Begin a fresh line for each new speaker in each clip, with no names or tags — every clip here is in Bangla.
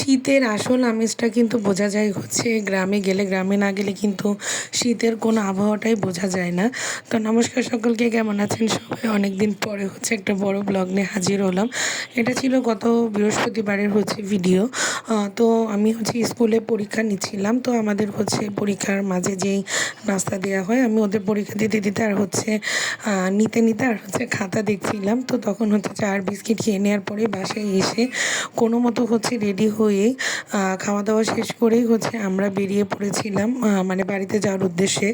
শীতের আসল আমেজটা কিন্তু বোঝা যায় হচ্ছে গ্রামে গেলে, গ্রামে না গেলে কিন্তু শীতের কোনো আবহাওয়াটাই বোঝা যায় না। তো নমস্কার সকলকে, কেমন আছেন সবাই? অনেক দিন পরে হচ্ছে একটা বড় ব্লগ নিয়ে হাজির হলাম। এটা ছিল গত বৃহস্পতিবারের হচ্ছে ভিডিও। তো আমি হচ্ছে স্কুলে পরীক্ষা নিচ্ছিলাম, তো আমাদের হচ্ছে পরীক্ষার মাঝে যেই নাস্তা দেওয়া হয়, আমি ওদের পরীক্ষা দিতে দিতে আর হচ্ছে নিতে নিতে আর হচ্ছে খাতা দেখছিলাম। তো তখন হচ্ছে চা আর বিস্কিট খেয়ে নেওয়ার পরে বাসায় এসে কোনো মতো হচ্ছে রেডি হয়ে খাওয়া দাওয়া শেষ করেই হচ্ছে আমরা বেরিয়ে পড়েছিলাম মানে বাড়িতে যাওয়ার উদ্দেশ্যে।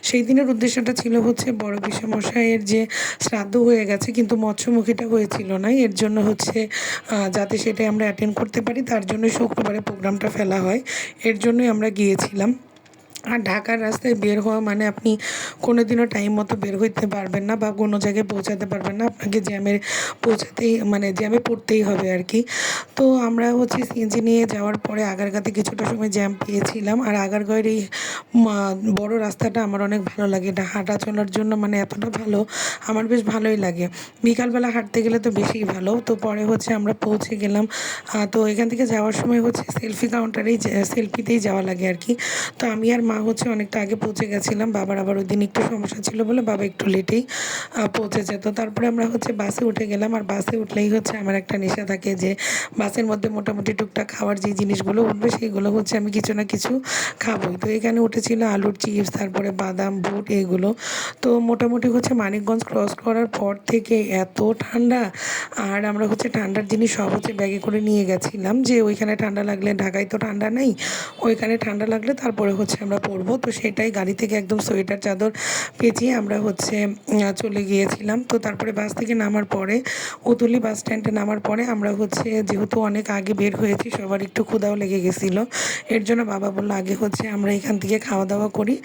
সেই দিনের উদ্দেশ্যটা ছিল হচ্ছে বড় পিসেমশাইয়ের যে শ্রাদ্ধ হয়ে গেছে, কিন্তু মৎস্যমুখীটা হয়েছিল না, এর জন্য হচ্ছে যাতে সেটাই আমরা অ্যাটেন্ড করতে পারি তার জন্যই শুক্রবারে প্রোগ্রামটা ফেলা হয়, এর জন্যই আমরা গিয়েছিলাম। আর ঢাকার রাস্তায় বের হওয়া মানে আপনি কোনো দিনও টাইম মতো বের হইতে পারবেন না বা কোনো জায়গায় পৌঁছাতে পারবেন না, আপনাকে জ্যামে পড়তেই হবে আর কি। তো আমরা হচ্ছে সিএনজি নিয়ে যাওয়ার পরে আগারগাঁতে কিছুটা সময় জ্যাম পেয়েছিলাম। আর আগারগাঁয়ের এই বড় রাস্তাটা আমার অনেক ভালো লাগে, এটা হাঁটা চলার জন্য মানে এতটা ভালো, আমার বেশ ভালোই লাগে। বিকালবেলা হাঁটতে গেলে তো বেশিই ভালো। তো পরে হচ্ছে আমরা পৌঁছে গেলাম। তো এখান থেকে যাওয়ার সময় হচ্ছে সেলফিতেই যাওয়া লাগে আর কি। তো আমি আর মা হচ্ছে অনেকটা আগে পৌঁছে গেছিলাম, বাবার আবার ওই দিন একটু সমস্যা ছিল বলে বাবা একটু লেটেই পৌঁছেছে। তো তারপরে আমরা হচ্ছে বাসে উঠে গেলাম। আর বাসে উঠলেই হচ্ছে আমার একটা নেশা থাকে যে বাসের মধ্যে মোটামুটি টুকটাক খাওয়ার যে জিনিসগুলো উঠবে সেইগুলো হচ্ছে আমি কিছু না কিছু খাবোই। তো এখানে উঠেছিল আলুর চিপস, তারপরে বাদাম, বুট, এগুলো। তো মোটামুটি হচ্ছে মানিকগঞ্জ ক্রস করার পর থেকে এত ঠান্ডা, আর আমরা হচ্ছে ঠান্ডার জিনিস সব হচ্ছে ব্যাগে করে নিয়ে গেছিলাম, যে ওইখানে ঠান্ডা লাগলে, ঢাকায় তো ঠান্ডা নেই, ওইখানে ঠান্ডা লাগলে তারপরে হচ্ছে আমরা পরবো। তো সেটাই গাড়ি থেকে একদম সোয়েটার চাদর পেঁচিয়ে আমরা হচ্ছে চলে গিয়েছিলাম। তো তারপরে বাস থেকে নামার পরে, উতুলি বাস স্ট্যান্ডে নামার পরে আমরা হচ্ছে, যেহেতু অনেক আগে বের হয়েছি, সবার একটু ক্ষুধাও লেগে গেছিলো, এর জন্য বাবা বললো আগে হচ্ছে আমরা এখান থেকে খাওয়া দাওয়া করি,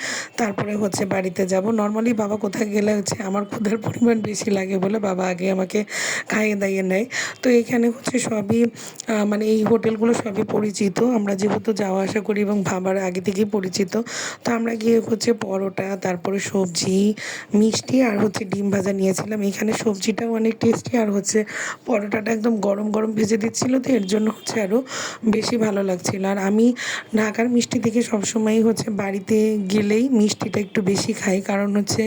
তারপরে হচ্ছে বাড়িতে যাব। নর্মালি বাবা কোথায় গেলে হচ্ছে আমার ক্ষুধার পরিমাণ বেশি লাগে বলে বাবা আগে আমাকে খাইয়ে দাইয়ে নেয়। তো এখানে হচ্ছে সবই মানে এই হোটেলগুলো সবই পরিচিত, আমরা যেহেতু যাওয়া আসা করি এবং বাবার আগে থেকেই পরিচিত। তো আমরা গিয়ে হচ্ছে পরোটা, তারপরে সবজি, মিষ্টি আর হচ্ছে ডিম ভাজা নিয়েছিলাম। এখানে সবজিটাও অনেক টেস্টি, আর হচ্ছে পরোটাটা একদম গরম গরম ভেজে দিচ্ছিলো, তো এর জন্য হচ্ছে আরও বেশি ভালো লাগছিলো। আর আমি ঢাকার মিষ্টি থেকে সবসময়ই হচ্ছে বাড়িতে গেলেই মিষ্টিটা একটু বেশি খাই, কারণ হচ্ছে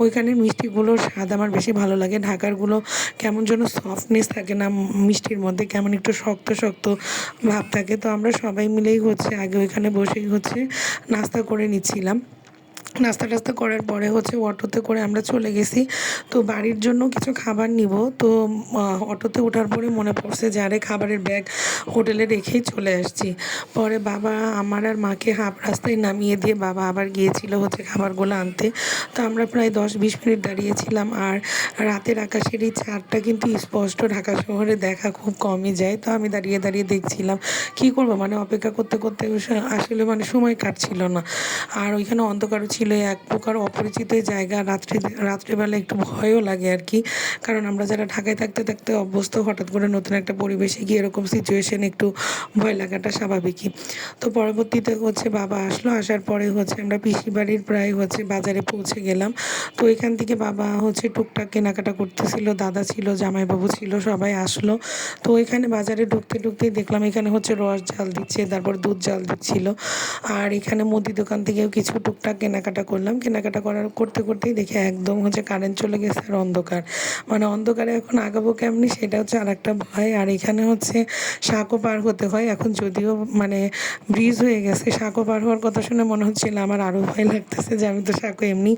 ওইখানের মিষ্টিগুলোর স্বাদ আমার বেশি ভালো লাগে। ঢাকারগুলো কেমন যেন সফটনেস থাকে না মিষ্টির মধ্যে, কেমন একটু শক্ত শক্ত ভাব থাকে। তো আমরা সবাই মিলেই হচ্ছে আগে ওইখানে বসেই হচ্ছে নাস্তা করে নিচ্ছিলাম। নাস্তা টাস্তা করার পরে হচ্ছে অটোতে করে আমরা চলে গেছি। তো বাড়ির জন্য কিছু খাবার নিব। তো অটোতে ওঠার পরে মনে পড়ছে যে আরে খাবারের ব্যাগ হোটেলে রেখেই চলে আসছি। পরে বাবা আমার আর মাকে হাফ রাস্তায় নামিয়ে দিয়ে বাবা আবার গিয়েছিল হচ্ছে খাবারগুলো আনতে। তো আমরা প্রায় 10-20 মিনিট দাঁড়িয়েছিলাম। আর রাতের আকাশের এই চাঁদটা কিন্তু স্পষ্ট ঢাকা শহরে দেখা খুব কমই যায়। তো আমি দাঁড়িয়ে দাঁড়িয়ে দেখছিলাম, কী করবো মানে অপেক্ষা করতে করতে আসলে মানে সময় কাটছিল না। আর ওইখানে অন্ধকারও ছিল, এক প্রকার অপরিচিত জায়গা, রাত্রেবেলা একটু ভয়ও লাগে আর কি, কারণ আমরা যারা ঢাকায় থাকতে থাকতে অভ্যস্ত, হঠাৎ করে নতুন একটা পরিবেশে গিয়ে এরকম সিচুয়েশন একটু ভয় লাগাটা স্বাভাবিকই। তো পরবর্তীতে হচ্ছে বাবা আসলো, আসার পরে হচ্ছে আমরা পিসি বাড়ির প্রায় হচ্ছে বাজারে পৌঁছে গেলাম। তো এখান থেকে বাবা হচ্ছে টুকটাক কেনাকাটা করতেছিল, দাদা ছিল, জামাইবাবু ছিল, সবাই আসলো। তো এখানে বাজারে ঢুকতে ঢুকতেই দেখলাম এখানে হচ্ছে রস জাল দিচ্ছে, তারপর দুধ জাল দিচ্ছিল। আর এখানে মুদি দোকান থেকেও কিছু টুকটাক কেনাকাটা করলাম। কেনাকাটা করতে করতেই দেখে একদম হচ্ছে কারেন্ট চলে গেছে আর অন্ধকার, মানে অন্ধকারে এখন আগাবো কেমনি সেটা হচ্ছে আর একটা ভয়। আর এখানে হচ্ছে সাঁকো পার হতে হয়, এখন যদিও মানে ব্রিজ হয়ে গেছে, সাঁকো পার হওয়ার কথা শুনে মনে হচ্ছিল আমার আরও ভয় লাগতেছে, যে আমি তো সাঁকো এমনি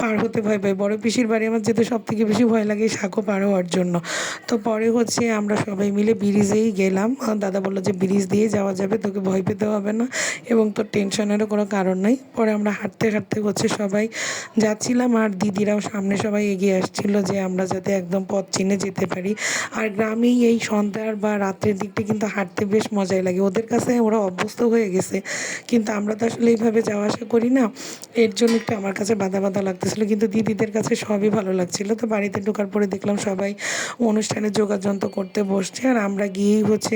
পার হতে ভয় পাই, বড় পিসির বাড়ি আমার যেতে সব থেকে বেশি ভয় লাগে সাঁকো পার হওয়ার জন্য। তো পরে হচ্ছে আমরা সবাই মিলে ব্রিজেই গেলাম। দাদা বললো যে ব্রিজ দিয়ে যাওয়া যাবে, তোকে ভয় পেতে হবে না এবং তোর টেনশনেরও কোনো কারণ নেই। পরে আমরা হাঁটতে হাঁটতে হচ্ছে সবাই যাচ্ছিলাম, আর দিদিরাও সামনে সবাই এগিয়ে আসছিলো যে আমরা যাতে একদম পথ চিনে যেতে পারি। আর গ্রামেই এই সন্ধ্যার বা রাত্রের দিকটা কিন্তু হাঁটতে বেশ মজাই লাগে, ওদের কাছে ওরা অভ্যস্ত হয়ে গেছে, কিন্তু আমরা তো আসলে এইভাবে যাওয়া আসা করি না, এর জন্য একটু আমার কাছে বাধা বাধা লাগতেছিলো, কিন্তু দিদিদের কাছে সবই ভালো লাগছিলো। তো বাড়িতে ঢোকার পরে দেখলাম সবাই অনুষ্ঠানে যোগাযন্ত্র করতে বসছে, আর আমরা গিয়েই হচ্ছে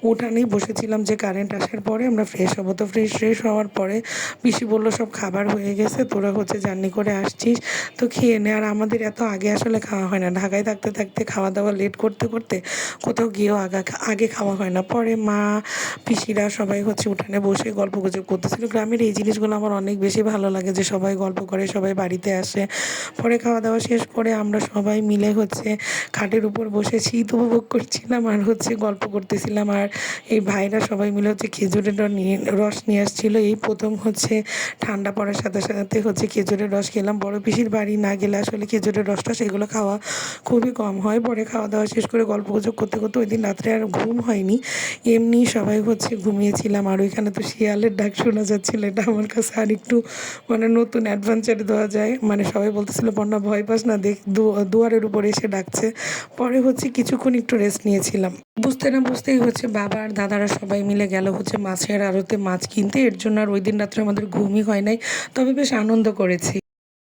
উঠানেই বসেছিলাম যে কারেন্ট আসার পরে আমরা ফ্রেশ হবো। তো ফ্রেশ হওয়ার পরে পিসি বললো সব খাবার হয়ে হয়ে গেছে, তোরা হচ্ছে জার্নি করে আসছিস, তো খেয়ে নে। আর আমাদের এত আগে আসলে খাওয়া হয় না, ঢাকায় থাকতে থাকতে খাওয়া দাওয়া লেট করতে করতে কোথাও গিয়েও আগে খাওয়া হয় না। পরে মা পিসিরা সবাই হচ্ছে উঠানে বসে গল্প গুজব করতেছিল। গ্রামের এই জিনিসগুলো আমার অনেক বেশি ভালো লাগে, যে সবাই গল্প করে, সবাই বাড়িতে আসে। পরে খাওয়া দাওয়া শেষ করে আমরা সবাই মিলে হচ্ছে খাটের উপর বসে শীত উপভোগ করছিলাম আর হচ্ছে গল্প করতেছিলাম। আর এই ভাইরা সবাই মিলে হচ্ছে খেজুরের রস নিয়ে আসছিল। এই প্রথম হচ্ছে ঠান্ডা পড়ার সাথে সাথে হচ্ছে খেজুরের রস খেলাম। বড় পিসির বাড়ি না গেলে আসলে খেজুরের রসটা সেগুলো খাওয়া খুবই কম হয়। পরে খাওয়া দাওয়া শেষ করে গল্প গুজব করতে করতে ওই দিন রাত্রে আর ঘুম হয়নি, এমনি সবাই হচ্ছে ঘুমিয়েছিলাম। আর ওইখানে তো শিয়ালের ডাক শোনা যাচ্ছিল, এটা আমার কাছে আর একটু মানে নতুন অ্যাডভেঞ্চার দেওয়া যায়। মানে সবাই বলতেছিল বন্যা ভয় পাস না, দেখ দুয়ারের উপরে এসে ডাকছে। পরে হচ্ছে কিছুক্ষণ একটু রেস্ট নিয়েছিলাম। বুঝতে না বুঝতেই হচ্ছে বাবা আর দাদারা সবাই মিলে গেল হচ্ছে মাছের আড়তে মাছ কিনতে। এর জন্য আর ওই দিন রাত্রে আমাদের ঘুমই হয় নাই, তবে বেশ আনন্দ করেছি।